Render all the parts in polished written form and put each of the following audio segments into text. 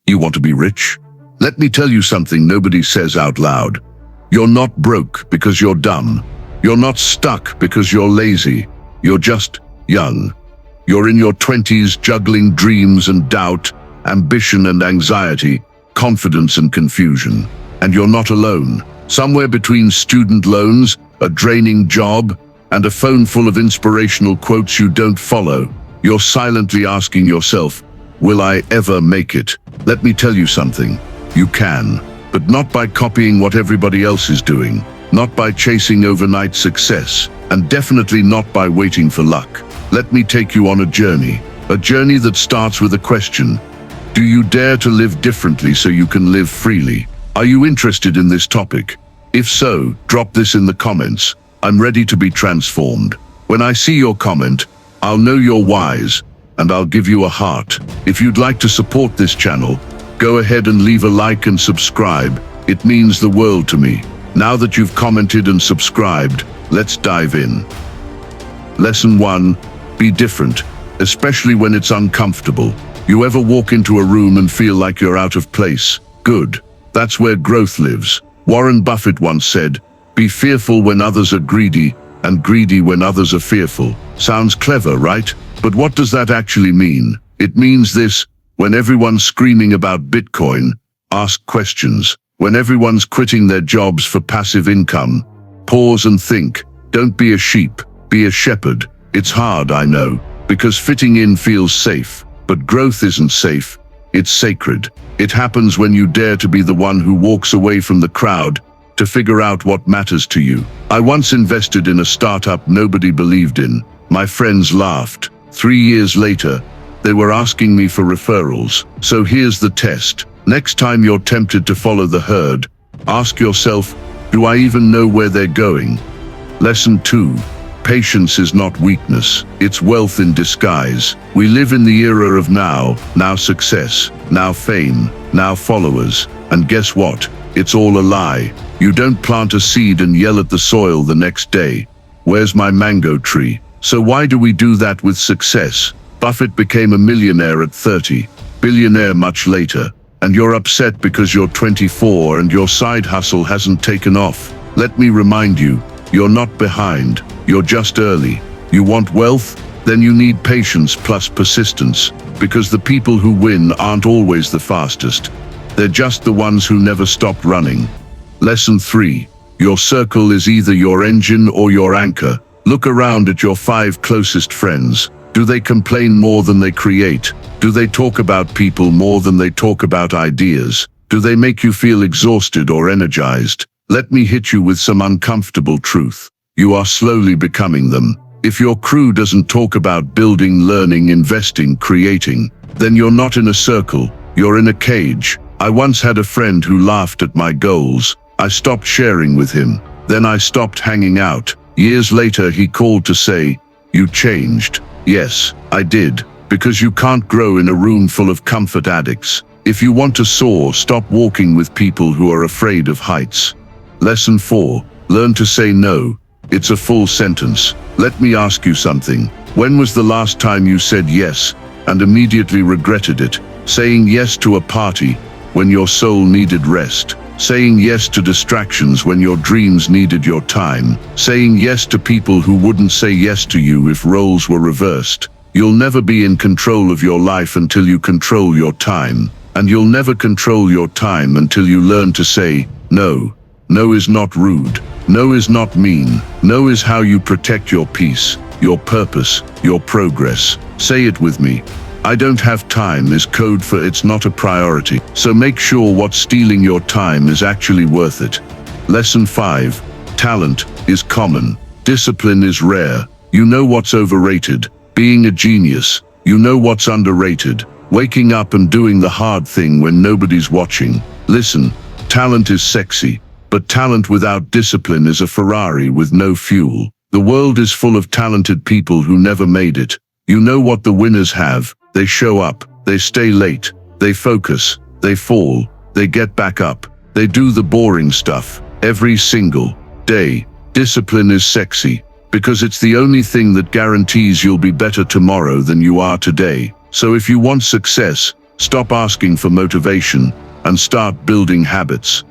You want to be rich? Let me tell you something nobody says out loud. You're not broke because you're dumb. You're not stuck because you're lazy. You're just young. You're in your 20s juggling dreams and doubt, ambition and anxiety, confidence and confusion. And you're not alone. Somewhere between student loans, a draining job, and a phone full of inspirational quotes you don't follow, you're silently asking yourself, will I ever make it? Let me tell you something. You can, but not by copying what everybody else is doing, not by chasing overnight success, and definitely not by waiting for luck. Let me take you on a journey that starts with a question. Do you dare to live differently so you can live freely? Are you interested in this topic? If so, drop this in the comments. I'm ready to be transformed. When I see your comment, I'll know you're wise, and I'll give you a heart. If you'd like to support this channel, go ahead and leave a like and subscribe. It means the world to me. Now that you've commented and subscribed, let's dive in. Lesson 1, be different, especially when it's uncomfortable. You ever walk into a room and feel like you're out of place? Good. That's where growth lives. Warren Buffett once said, be fearful when others are greedy, and greedy when others are fearful. Sounds clever, right? But what does that actually mean? It means this: when everyone's screaming about Bitcoin, ask questions. When everyone's quitting their jobs for passive income, pause and think. Don't be a sheep, be a shepherd. It's hard, I know, because fitting in feels safe, but growth isn't safe. It's sacred. It happens when you dare to be the one who walks away from the crowd to figure out what matters to you. I once invested in a startup nobody believed in. My friends laughed. 3 years later, they were asking me for referrals. So here's the test. Next time you're tempted to follow the herd, ask yourself, do I even know where they're going? Lesson 2. Patience is not weakness, it's wealth in disguise. We live in the era of now success, now fame, now followers. And guess what? It's all a lie. You don't plant a seed and yell at the soil the next day, where's my mango tree? So why do we do that with success? Buffett became a millionaire at 30, billionaire much later, and you're upset because you're 24 and your side hustle hasn't taken off. Let me remind you, you're not behind, you're just early. You want wealth? Then you need patience plus persistence, because the people who win aren't always the fastest. They're just the ones who never stopped running. Lesson 3. Your circle is either your engine or your anchor. Look around at your 5 closest friends. Do they complain more than they create? Do they talk about people more than they talk about ideas? Do they make you feel exhausted or energized? Let me hit you with some uncomfortable truth. You are slowly becoming them. If your crew doesn't talk about building, learning, investing, creating, then you're not in a circle, you're in a cage. I once had a friend who laughed at my goals. I stopped sharing with him. Then I stopped hanging out. Years later, he called to say, you changed. Yes, I did. Because you can't grow in a room full of comfort addicts. If you want to soar, stop walking with people who are afraid of heights. Lesson 4. Learn to say no. It's a full sentence. Let me ask you something. When was the last time you said yes and immediately regretted it? Saying yes to a party when your soul needed rest. Saying yes to distractions when your dreams needed your time. Saying yes to people who wouldn't say yes to you if roles were reversed. You'll never be in control of your life until you control your time. And you'll never control your time until you learn to say no. No is not rude. No is not mean. No is how you protect your peace, your purpose, your progress. Say it with me. I don't have time is code for it's not a priority. So make sure what's stealing your time is actually worth it. Lesson 5. Talent is common. Discipline is rare. You know what's overrated. Being a genius. You know what's underrated. Waking up and doing the hard thing when nobody's watching. Listen, talent is sexy, but talent without discipline is a Ferrari with no fuel. The world is full of talented people who never made it. You know what the winners have. They show up, they stay late, they focus, they fall, they get back up, they do the boring stuff every single day. Discipline is sexy because it's the only thing that guarantees you'll be better tomorrow than you are today. So if you want success, Stop asking for motivation and start building habits.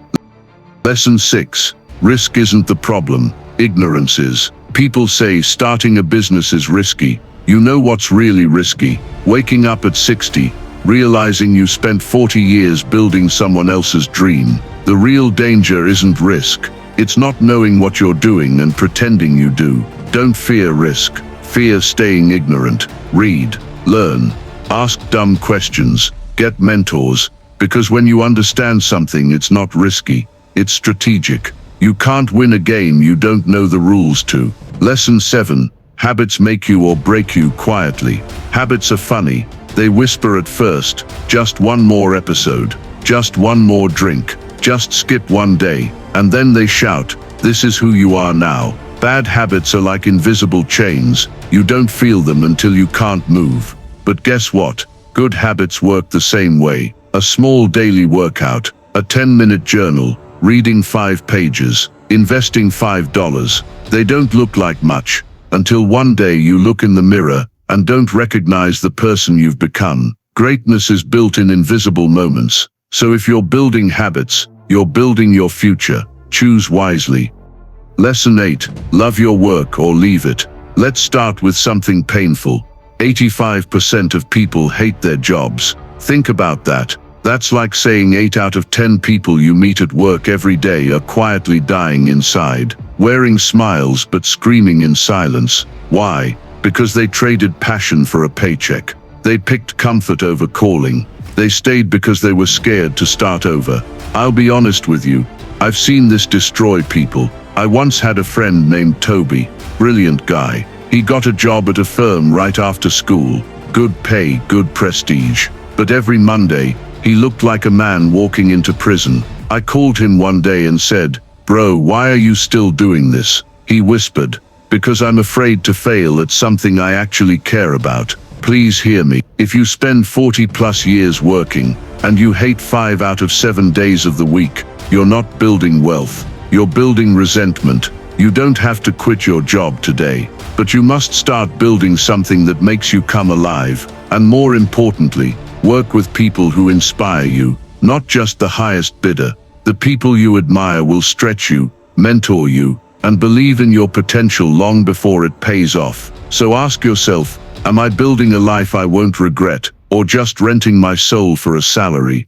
Lesson 6. Risk isn't the problem, ignorance is. People say starting a business is risky. You know what's really risky? Waking up at 60, realizing you spent 40 years building someone else's dream. The real danger isn't risk. It's not knowing what you're doing and pretending you do. Don't fear risk. Fear staying ignorant. Read, learn, ask dumb questions, get mentors, because when you understand something, it's not risky, it's strategic. You can't win a game you don't know the rules to. Lesson 7. Habits make you or break you quietly. Habits are funny. They whisper at first, just one more episode, just one more drink, just skip one day, and then they shout, this is who you are now. Bad habits are like invisible chains. You don't feel them until you can't move. But guess what? Good habits work the same way. A small daily workout, a 10-minute journal, reading 5 pages, investing $5. They don't look like much until one day you look in the mirror and don't recognize the person you've become. Greatness is built in invisible moments. So if you're building habits, you're building your future. Choose wisely. Lesson 8. Love your work or leave it. Let's start with something painful. 85% of people hate their jobs. Think about that. That's like saying 8 out of 10 people you meet at work every day are quietly dying inside, wearing smiles but screaming in silence. Why? Because they traded passion for a paycheck. They picked comfort over calling. They stayed because they were scared to start over. I'll be honest with you, I've seen this destroy people. I once had a friend named Toby, brilliant guy. He got a job at a firm right after school. Good pay, good prestige. But every Monday, he looked like a man walking into prison. I called him one day and said, "Bro, why are you still doing this?" He whispered, "Because I'm afraid to fail at something I actually care about." Please hear me. If you spend 40+ years working, and you hate 5 out of 7 days of the week, you're not building wealth. You're building resentment. You don't have to quit your job today, but you must start building something that makes you come alive. And more importantly, work with people who inspire you, not just the highest bidder. The people you admire will stretch you, mentor you, and believe in your potential long before it pays off. So ask yourself, am I building a life I won't regret, or just renting my soul for a salary?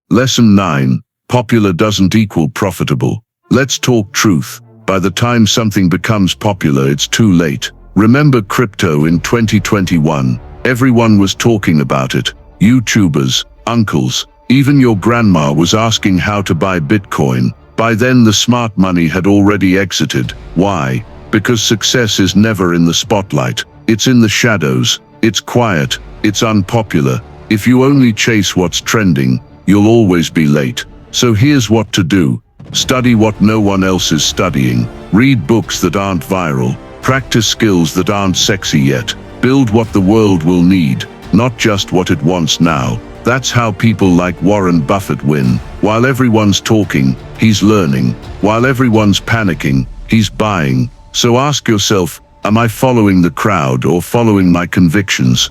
Lesson 9. Popular doesn't equal profitable. Let's talk truth. By the time something becomes popular, it's too late. Remember crypto in 2021? Everyone was talking about it. YouTubers, uncles, even your grandma was asking how to buy Bitcoin. By then the smart money had already exited. Why? Because success is never in the spotlight. It's in the shadows. It's quiet. It's unpopular. If you only chase what's trending, you'll always be late. So here's what to do. Study what no one else is studying. Read books that aren't viral. Practice skills that aren't sexy yet. Build what the world will need, not just what it wants now. That's how people like Warren Buffett win. While everyone's talking, he's learning. While everyone's panicking, he's buying. So ask yourself, am I following the crowd or following my convictions?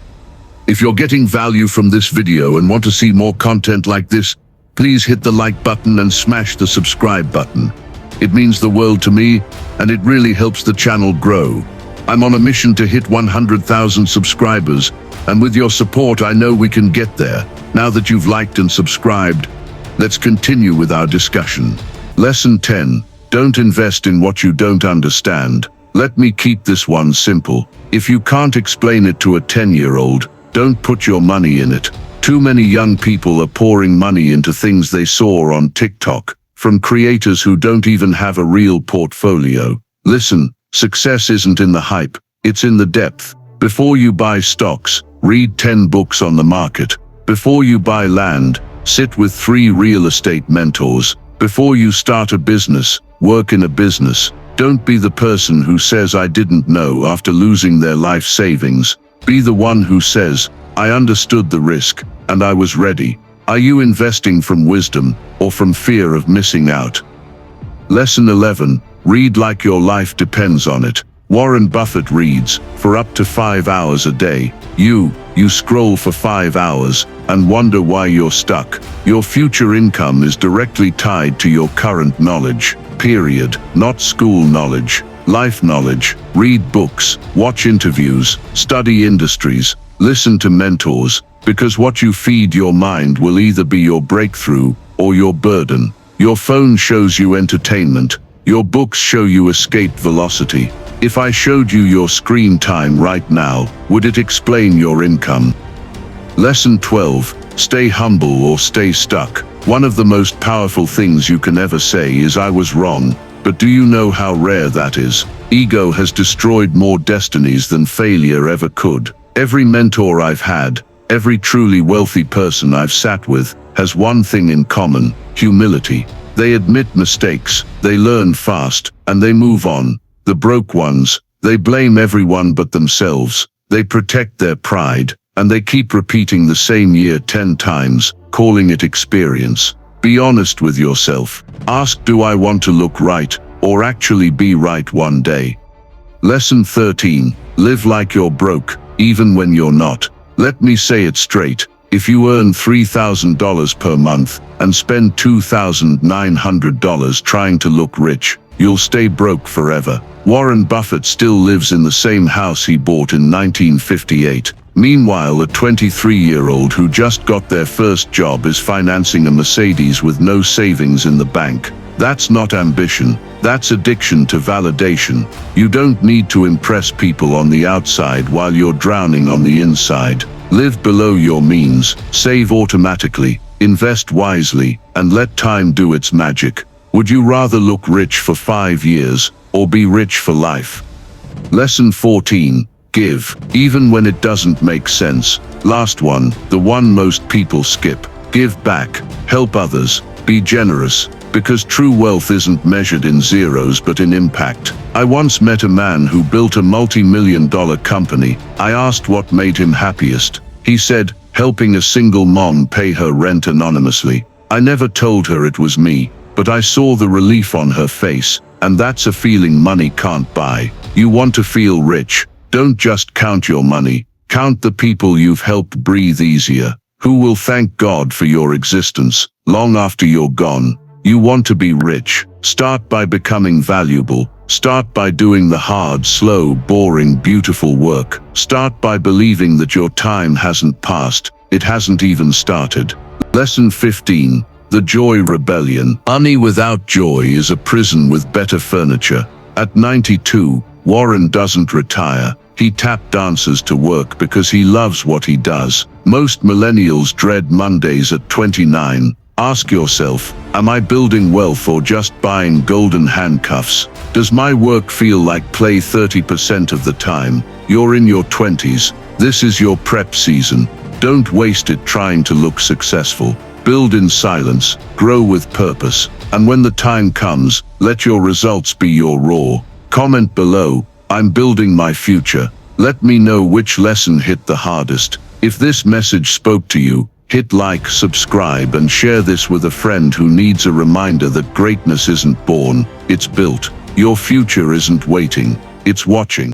If you're getting value from this video and want to see more content like this, please hit the like button and smash the subscribe button. It means the world to me, and it really helps the channel grow. I'm on a mission to hit 100,000 subscribers, and with your support I know we can get there. Now that you've liked and subscribed, let's continue with our discussion. Lesson 10. Don't invest in what you don't understand. Let me keep this one simple. If you can't explain it to a 10-year-old, don't put your money in it. Too many young people are pouring money into things they saw on TikTok, from creators who don't even have a real portfolio. Listen, success isn't in the hype, it's in the depth. Before you buy stocks, read 10 books on the market. Before you buy land, sit with 3 real estate mentors. Before you start a business, work in a business. Don't be the person who says "I didn't know" after losing their life savings. Be the one who says, "I understood the risk, and I was ready." Are you investing from wisdom, or from fear of missing out? Lesson 11. Read like your life depends on it. Warren Buffett reads for up to 5 hours a day. You scroll for 5 hours and wonder why you're stuck. Your future income is directly tied to your current knowledge, period. Not school knowledge, life knowledge. Read books, watch interviews, study industries, listen to mentors, because what you feed your mind will either be your breakthrough or your burden. Your phone shows you entertainment. Your books show you escape velocity. If I showed you your screen time right now, would it explain your income? Lesson 12. Stay humble or stay stuck. One of the most powerful things you can ever say is "I was wrong," but do you know how rare that is? Ego has destroyed more destinies than failure ever could. Every mentor I've had, every truly wealthy person I've sat with, has one thing in common: humility. They admit mistakes, they learn fast, and they move on. The broke ones, they blame everyone but themselves. They protect their pride, and they keep repeating the same year 10 times, calling it experience. Be honest with yourself. Ask, do I want to look right, or actually be right one day? Lesson 13. Live like you're broke, even when you're not. Let me say it straight. If you earn $3,000 per month and spend $2,900 trying to look rich, you'll stay broke forever. Warren Buffett still lives in the same house he bought in 1958. Meanwhile, a 23-year-old who just got their first job is financing a Mercedes with no savings in the bank. That's not ambition. That's addiction to validation. You don't need to impress people on the outside while you're drowning on the inside. Live below your means, save automatically, invest wisely, and let time do its magic. Would you rather look rich for 5 years, or be rich for life? Lesson 14. Give, even when it doesn't make sense. Last one, the one most people skip. Give back, help others, be generous, because true wealth isn't measured in zeros but in impact. I once met a man who built a multi-million-dollar company. I asked what made him happiest. He said, helping a single mom pay her rent anonymously. I never told her it was me, but I saw the relief on her face, and that's a feeling money can't buy. You want to feel rich? Don't just count your money. Count the people you've helped breathe easier, who will thank God for your existence long after you're gone. You want to be rich? Start by becoming valuable. Start by doing the hard, slow, boring, beautiful work. Start by believing that your time hasn't passed. It hasn't even started. Lesson 15. The Joy Rebellion. Money without joy is a prison with better furniture. At 92, Warren doesn't retire. He tap dances to work because he loves what he does. Most millennials dread Mondays at 29. Ask yourself, am I building wealth or just buying golden handcuffs? Does my work feel like play 30% of the time? You're in your 20s. This is your prep season. Don't waste it trying to look successful. Build in silence, grow with purpose, and when the time comes, let your results be your raw. Comment below, I'm building my future. Let me know which lesson hit the hardest. If this message spoke to you, hit like, subscribe, and share this with a friend who needs a reminder that greatness isn't born, it's built. Your future isn't waiting, it's watching.